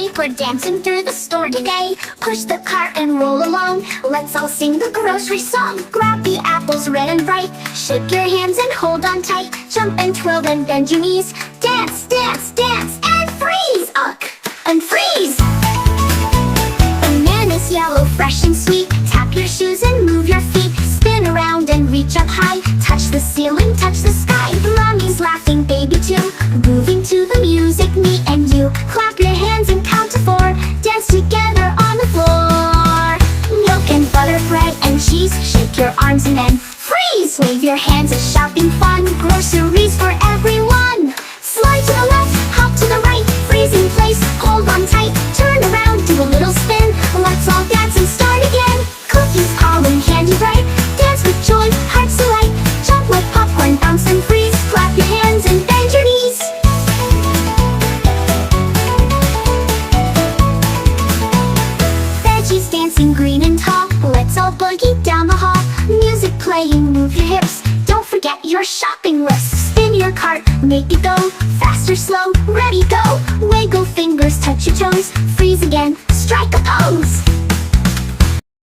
escape. We're dancing through the store today. Push the cart and roll along. Let's all sing the grocery song. Grab the apples red and bright. Shake your hands and hold on tight. Jump and twirl and bend your knees. Dance, dance, dance, and freeze! And freeze! Bananas yellow, fresh and sweet. Tap your shoes and move your feet. Spin around and reach up high. Touch the ceiling, touch the sky. Mommy's laughing, baby too. Moving to the music, me and you. Clap your hands and count to 4. Dance together on the floor. Milk and butter, bread and cheese. Shake your arms and then freeze! Wave your hands, it's shopping fun. Groceries for everyone. Slide to the left, hop to the right. Freeze in place, hold on tight. Turn around, do a little spin. Let's all dance and start again. Cookies, pollen, candy bright. Dance with joy, hearts delight. Jump like popcorn, bounce and freeze. Clap your hands and bend your knees. Veggies dancing green and tall. Let's all boogie down the hall. Music playing, move your hips. Don't forget your shopping list. Spin your cart, make it go. Fast or slow, ready, go. Wiggle fingers, touch your toes. Freeze again, strike a pose.